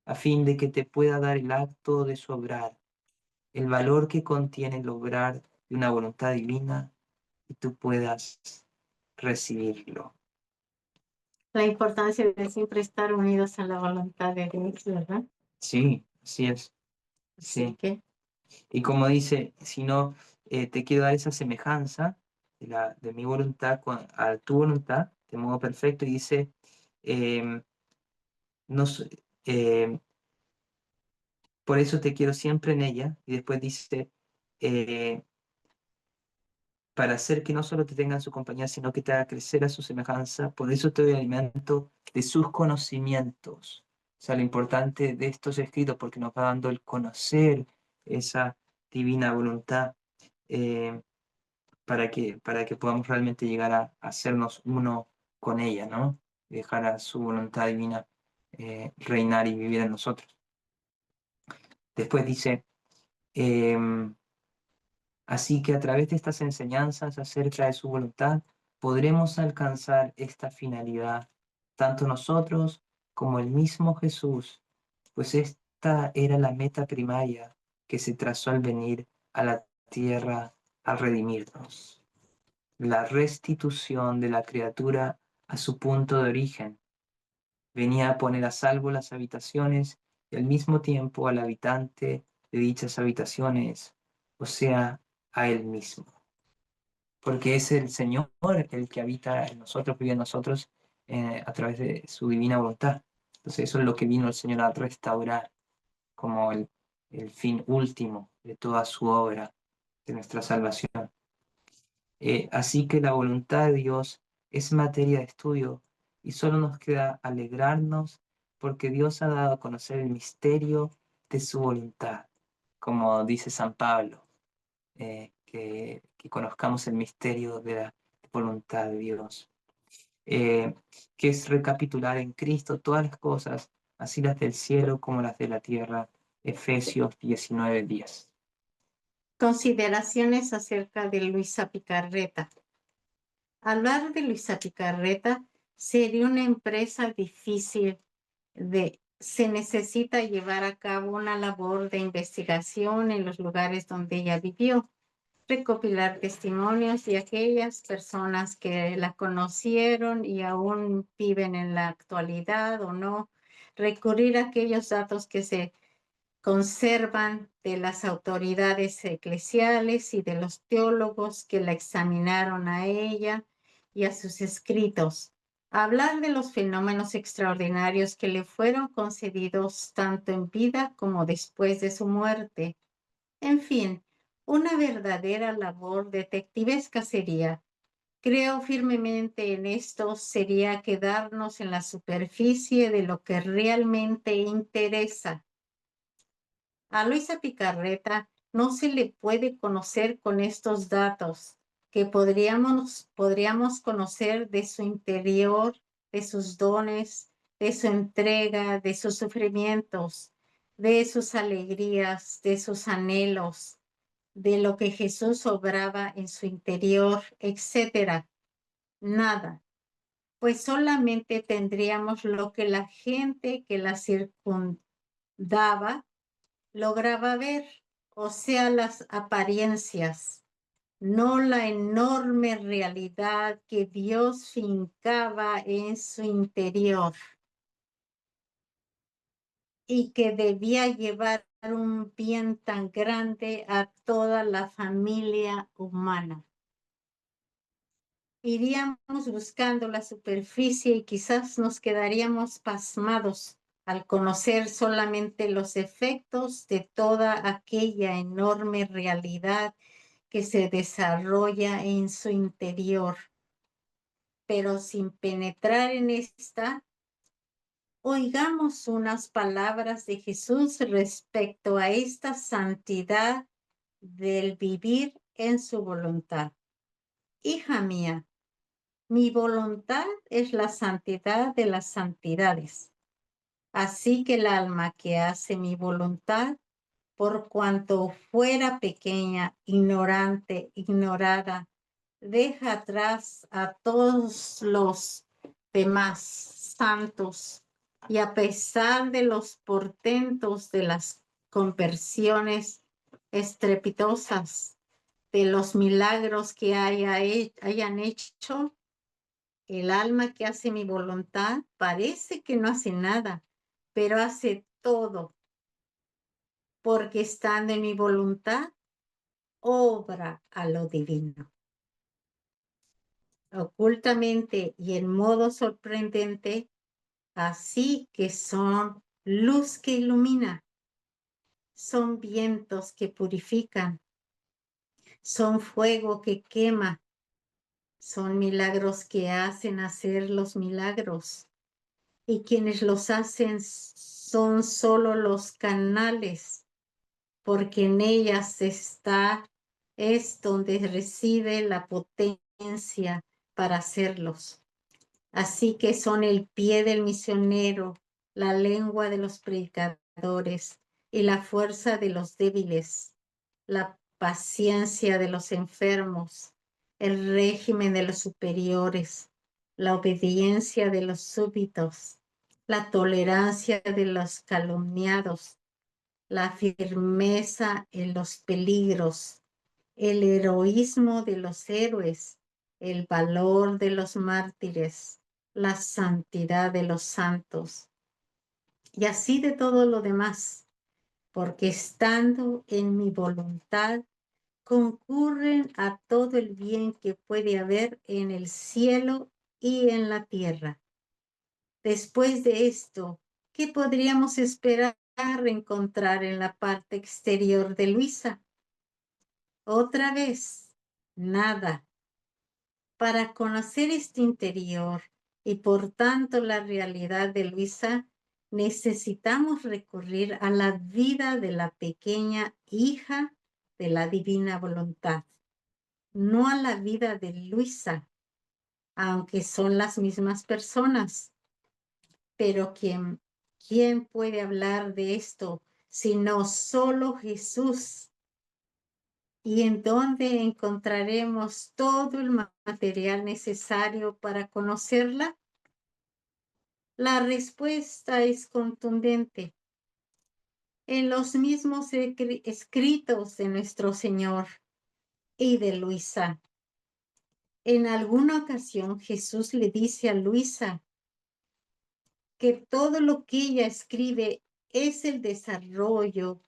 a fin de que te pueda dar el acto de su obrar, el valor que contiene el obrar de una voluntad divina, y tú puedas recibirlo. La importancia de siempre estar unidos a la voluntad de Dios, ¿verdad? Sí, así es. Así Sí. que Y como dice, si no, te quiero dar esa semejanza de mi voluntad a tu voluntad, de modo perfecto, y dice, no, por eso te quiero siempre en ella, y después dice, eh, para hacer que no solo te tenga en su compañía, sino que te haga crecer a su semejanza, por eso te doy alimento de sus conocimientos. O sea, lo importante de estos escritos, porque nos va dando el conocer esa divina voluntad, para que podamos realmente llegar a hacernos uno con ella, ¿no? Y dejar a su voluntad divina reinar y vivir en nosotros. Después dice, así que a través de estas enseñanzas acerca de su voluntad, podremos alcanzar esta finalidad, tanto nosotros como el mismo Jesús, pues esta era la meta primaria que se trazó al venir a la tierra a redimirnos. La restitución de la criatura a su punto de origen. Venía a poner a salvo las habitaciones y al mismo tiempo al habitante de dichas habitaciones, o sea, a él mismo. Porque es el Señor el que habita en nosotros, vive en nosotros a través de su divina voluntad. Entonces eso es lo que vino el Señor a restaurar como el fin último de toda su obra, de nuestra salvación. Así que la voluntad de Dios es materia de estudio y solo nos queda alegrarnos porque Dios ha dado a conocer el misterio de su voluntad, como dice San Pablo, que conozcamos el misterio de la voluntad de Dios, eh, que es recapitular en Cristo todas las cosas, así las del cielo como las de la tierra. Efesios 19:10. consideraciones acerca de Luisa Picarreta. Hablar de Luisa Picarreta sería una empresa difícil se necesita llevar a cabo una labor de investigación en los lugares donde ella vivió. recopilar testimonios de aquellas personas que la conocieron y aún viven en la actualidad o no, recurrir a aquellos datos que se conservan de las autoridades eclesiales y de los teólogos que la examinaron a ella y a sus escritos. Hablar de los fenómenos extraordinarios que le fueron concedidos tanto en vida como después de su muerte. En fin, una verdadera labor detectivesca sería. Creo firmemente en esto sería quedarnos en la superficie de lo que realmente interesa. A Luisa Picarreta no se le puede conocer con estos datos que podríamos conocer de su interior, de sus dones, de su entrega, de sus sufrimientos, de sus alegrías, de sus anhelos, de lo que Jesús obraba en su interior, etcétera. Nada, pues solamente tendríamos lo que la gente que la circundaba lograba ver, o sea, las apariencias, no la enorme realidad que Dios fincaba en su interior y que debía llevar un bien tan grande a toda la familia humana. Iríamos buscando la superficie y quizás nos quedaríamos pasmados al conocer solamente los efectos de toda aquella enorme realidad que se desarrolla en su interior. Pero sin penetrar en esta, oigamos unas palabras de Jesús respecto a esta santidad del vivir en su voluntad. Hija mía, mi voluntad es la santidad de las santidades. Así que el alma que hace mi voluntad, por cuanto fuera pequeña, ignorante, ignorada, deja atrás a todos los demás santos y a pesar de los portentos de las conversiones estrepitosas, de los milagros que hayan hecho, el alma que hace mi voluntad parece que no hace nada, pero hace todo, porque estando en mi voluntad, obra a lo divino. Ocultamente y en modo sorprendente, así que son luz que ilumina, son vientos que purifican, son fuego que quema, son milagros que hacen hacer los milagros. Y quienes los hacen son solo los canales, porque en ellas es donde reside la potencia para hacerlos. Así que son el pie del misionero, la lengua de los predicadores y la fuerza de los débiles, la paciencia de los enfermos, el régimen de los superiores, la obediencia de los súbditos, la tolerancia de los calumniados, la firmeza en los peligros, el heroísmo de los héroes, el valor de los mártires, la santidad de los santos, y así de todo lo demás, porque estando en mi voluntad, concurren a todo el bien que puede haber en el cielo y en la tierra. Después de esto, ¿qué podríamos esperar encontrar en la parte exterior de Luisa? Otra vez, nada. Para conocer este interior y por tanto la realidad de Luisa, necesitamos recurrir a la vida de la pequeña hija de la divina voluntad, no a la vida de Luisa, aunque son las mismas personas. Pero ¿quién puede hablar de esto sino solo Jesús? ¿Y en dónde encontraremos todo el material necesario para conocerla? La respuesta es contundente. En los mismos escritos de nuestro Señor, y de Luisa. En alguna ocasión Jesús le dice a Luisa que todo lo que ella escribe es el desahogo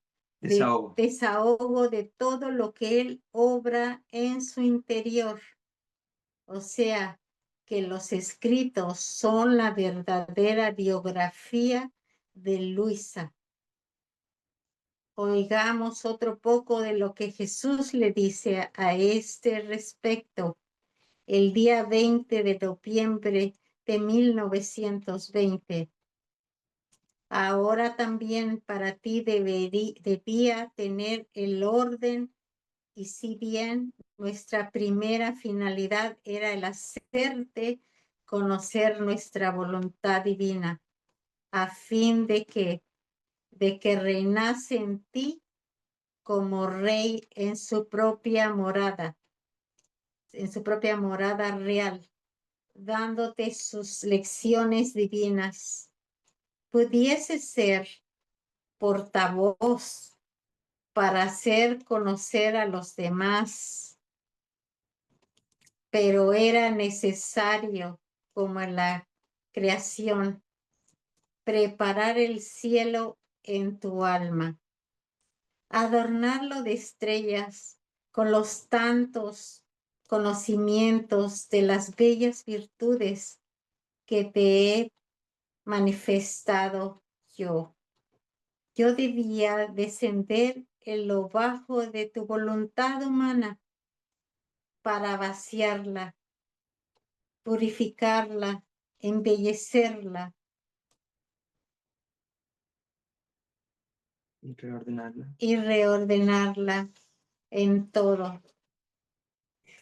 de todo lo que él obra en su interior. O sea, que los escritos son la verdadera biografía de Luisa. Oigamos otro poco de lo que Jesús le dice a este respecto el día 20 de noviembre de 1920. Ahora también para ti debía tener el orden, y si bien nuestra primera finalidad era el hacerte conocer nuestra voluntad divina, a fin de que reinase en ti como rey en su propia morada real, dándote sus lecciones divinas. Pudiese ser portavoz para hacer conocer a los demás, pero era necesario, como en la creación, preparar el cielo en tu alma, adornarlo de estrellas con los tantos conocimientos de las bellas virtudes que te he manifestado yo. Yo debía descender en lo bajo de tu voluntad humana para vaciarla, purificarla, embellecerla y reordenarla en todo.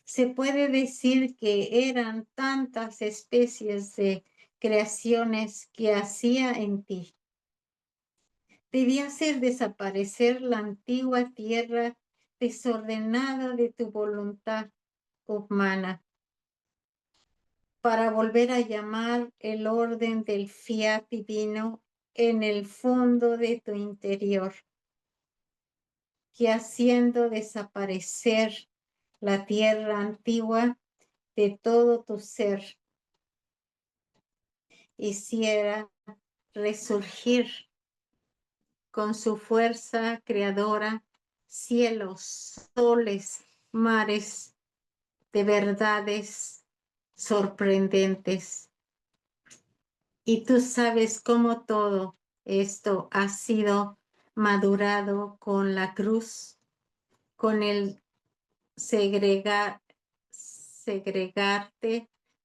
Se puede decir que eran tantas especies de creaciones que hacía en ti. Debía hacer desaparecer la antigua tierra desordenada de tu voluntad humana para volver a llamar el orden del fiat divino en el fondo de tu interior, que haciendo desaparecer la tierra antigua de todo tu ser, hiciera resurgir con su fuerza creadora cielos, soles, mares de verdades sorprendentes. Y tú sabes cómo todo esto ha sido madurado con la cruz, con el segregarte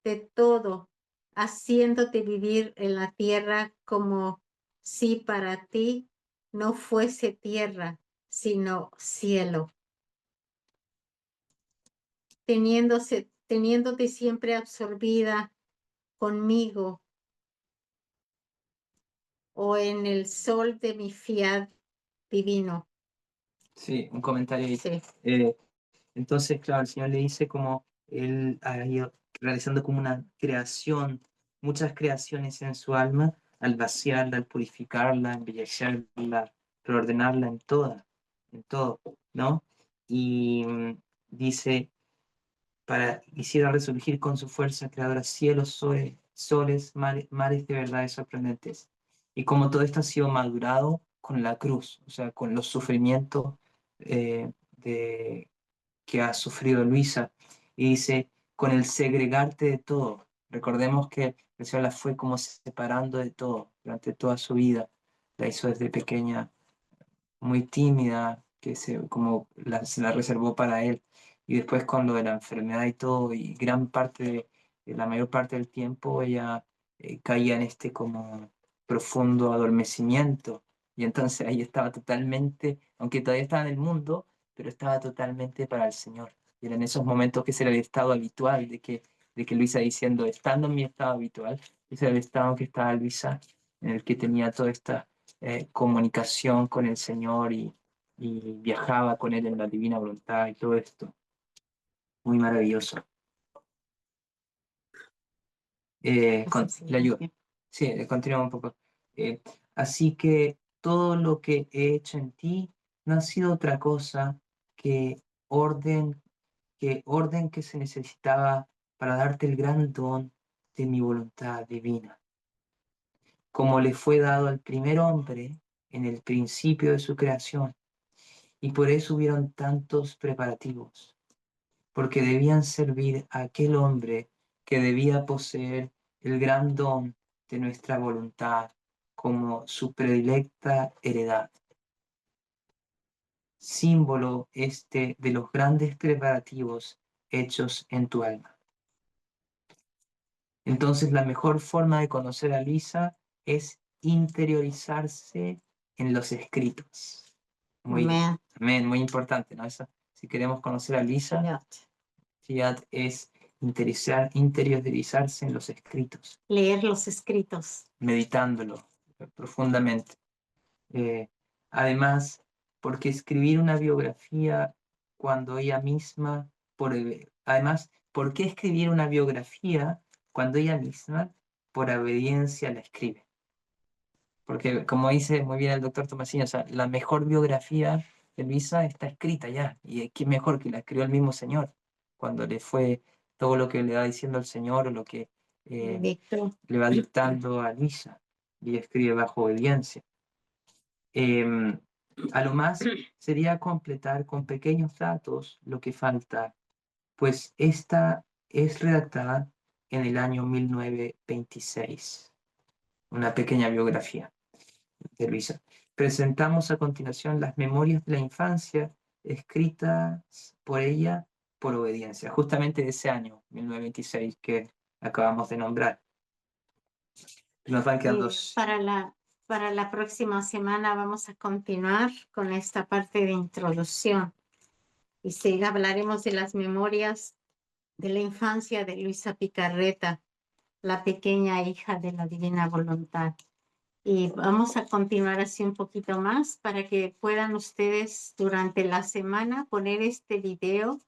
de todo, haciéndote vivir en la tierra como si para ti no fuese tierra, sino cielo, teniéndote siempre absorbida conmigo o en el sol de mi fiat divino. Sí, un comentario ahí. Sí. Entonces, claro, el Señor le dice como Él ha ido realizando como una creación, muchas creaciones en su alma, al vaciarla, al purificarla, embellecerla, reordenarla en todo, ¿no? Y dice, quisiera resurgir con su fuerza creadora cielos, soles, mares de verdades sorprendentes. Y como todo esto ha sido madurado con la cruz, o sea, con los sufrimientos que ha sufrido Luisa. Y dice, con el segregarte de todo. Recordemos que el Señor la fue como separando de todo durante toda su vida. La hizo desde pequeña muy tímida, que se la reservó para él. Y después cuando de la enfermedad y todo, y la mayor parte del tiempo, ella caía en este como profundo adormecimiento. Y entonces ahí estaba totalmente, aunque todavía estaba en el mundo, pero estaba totalmente para el Señor. Y era en esos momentos que ese era el estado habitual, de que Luisa diciendo, estando en mi estado habitual, ese era el estado que estaba Luisa, en el que tenía toda esta comunicación con el Señor y viajaba con Él en la divina voluntad y todo esto. Muy maravilloso. Le ayudo. Sí, continuamos un poco. Así que todo lo que he hecho en ti no ha sido otra cosa que orden qué orden que se necesitaba para darte el gran don de mi voluntad divina, como le fue dado al primer hombre en el principio de su creación. Y por eso hubieron tantos preparativos, porque debían servir a aquel hombre que debía poseer el gran don de nuestra voluntad como su predilecta heredad. Símbolo este de los grandes preparativos hechos en tu alma. Entonces, la mejor forma de conocer a Luisa es interiorizarse en los escritos. Amén. Amén, muy importante, ¿no? Si queremos conocer a Luisa, Ya. Fiat es interiorizarse en los escritos, Leer los escritos. meditándolo profundamente. Eh, Además, porque escribir una biografía cuando ella misma, además, ¿por qué escribir una biografía cuando ella misma, por obediencia, la escribe? Porque, como dice muy bien el doctor Tomasini, o sea, la mejor biografía de Luisa está escrita ya, y qué mejor que la escribió el mismo Señor, cuando le fue todo lo que le va diciendo el Señor o lo que Benedicto. le va dictando a Luisa, y escribe bajo obediencia. A lo más sería completar con pequeños datos lo que falta, pues esta es redactada en el año 1926, una pequeña biografía de Luisa. Presentamos a continuación las memorias de la infancia escritas por ella por obediencia, justamente de ese año, 1926, que acabamos de nombrar. Nos van quedando Para la próxima semana vamos a continuar con esta parte de introducción. Y sí, hablaremos de las memorias de la infancia de Luisa Picarreta, la pequeña hija de la Divina Voluntad. Y vamos a continuar así un poquito más para que puedan ustedes durante la semana poner este video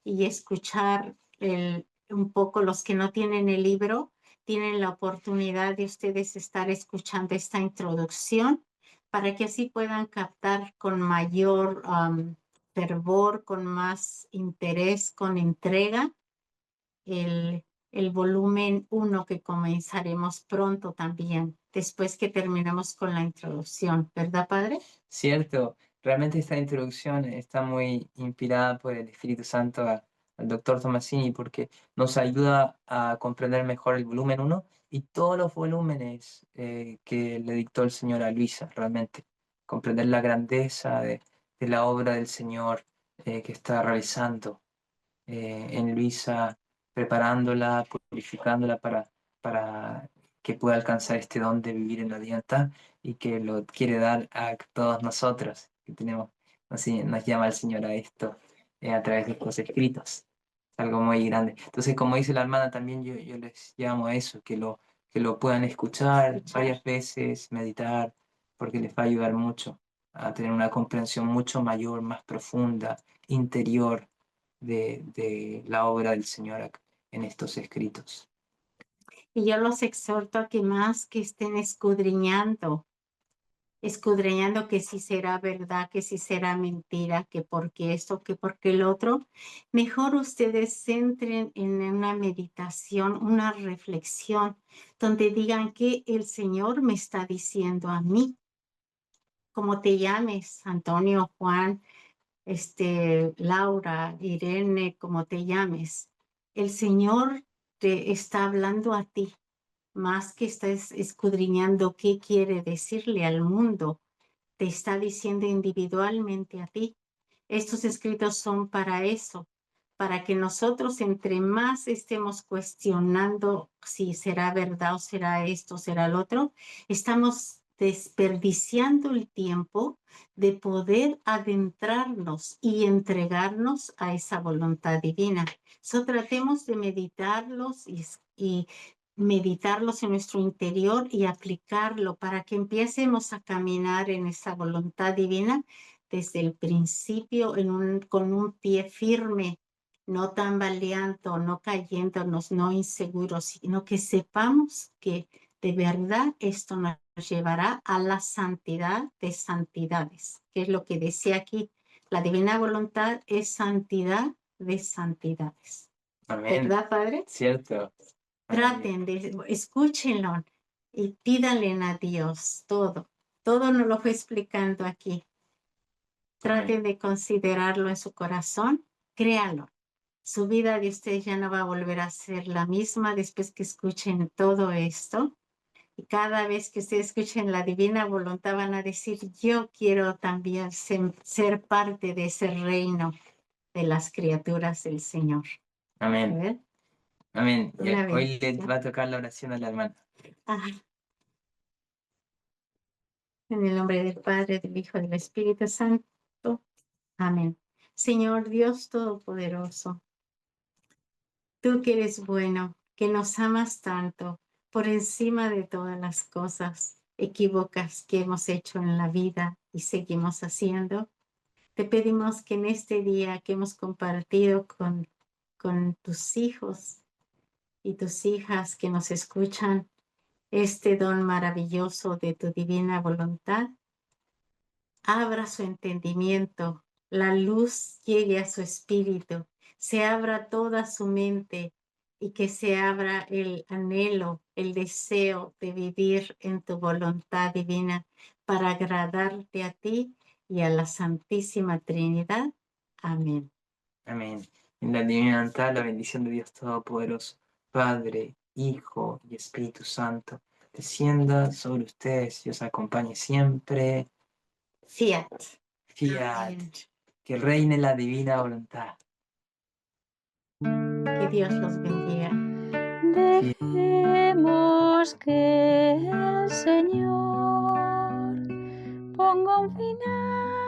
y escuchar un poco. Los que no tienen el libro tienen la oportunidad de ustedes estar escuchando esta introducción para que así puedan captar con mayor fervor, con más interés, con entrega el volumen 1 que comenzaremos pronto también, después que terminemos con la introducción, ¿verdad, Padre? Cierto, realmente esta introducción está muy inspirada por el Espíritu Santo al doctor Tomasini, porque nos ayuda a comprender mejor el volumen 1 y todos los volúmenes que le dictó el Señor a Luisa, realmente. Comprender la grandeza de la obra del Señor que está realizando en Luisa, preparándola, purificándola para que pueda alcanzar este don de vivir en la dignidad y que lo quiere dar a todos nosotros que tenemos, así nos llama el Señor a esto a través de estos escritos. Es algo muy grande. Entonces, como dice la hermana, también yo les llamo a eso, que lo puedan escuchar varias veces, meditar, porque les va a ayudar mucho a tener una comprensión mucho mayor, más profunda, interior de la obra del Señor en estos escritos. Y yo los exhorto a que más que estén escudriñando que si será verdad, que si será mentira, que porque esto, que porque el otro, mejor ustedes entren en una meditación, una reflexión, donde digan que el Señor me está diciendo a mí, como te llames, Antonio, Juan, Laura, Irene, como te llames, el Señor te está hablando a ti, más que estés escudriñando qué quiere decirle al mundo, te está diciendo individualmente a ti. Estos escritos son para eso, para que nosotros entre más estemos cuestionando si será verdad o será esto, será el otro, estamos desperdiciando el tiempo de poder adentrarnos y entregarnos a esa voluntad divina. Tratemos de meditarlos y meditarlos en nuestro interior y aplicarlo para que empecemos a caminar en esa voluntad divina desde el principio con un pie firme, no tambaleando, no cayéndonos, no inseguros, sino que sepamos que de verdad esto nos llevará a la santidad de santidades, que es lo que decía aquí. La divina voluntad es santidad de santidades. Amén. ¿Verdad, Padre? Cierto. Traten de, escúchenlo y pídanle a Dios todo. Todo nos lo fue explicando aquí. Traten de considerarlo en su corazón, créalo. Su vida de ustedes ya no va a volver a ser la misma después que escuchen todo esto. Y cada vez que ustedes escuchen la divina voluntad van a decir, yo quiero también ser parte de ese reino de las criaturas del Señor. Amén. ¿Verdad? Amén. Y Una hoy le bendición. va a tocar la oración a la hermana. Ah. En el nombre del Padre, del Hijo y del Espíritu Santo. Amén. Señor Dios Todopoderoso, tú que eres bueno, que nos amas tanto, por encima de todas las cosas equívocas que hemos hecho en la vida y seguimos haciendo, te pedimos que en este día que hemos compartido con tus hijos y tus hijas que nos escuchan, este don maravilloso de tu divina voluntad, abra su entendimiento, la luz llegue a su espíritu, se abra toda su mente y que se abra el anhelo, el deseo de vivir en tu voluntad divina para agradarte a ti y a la Santísima Trinidad. Amén. Amén. En la divina voluntad, la bendición de Dios Todopoderoso, Padre, Hijo y Espíritu Santo, descienda sobre ustedes y os acompañe siempre. Fiat. Fiat. Amén. Que reine la divina voluntad. Que Dios los bendiga. Dejemos que el Señor ponga un final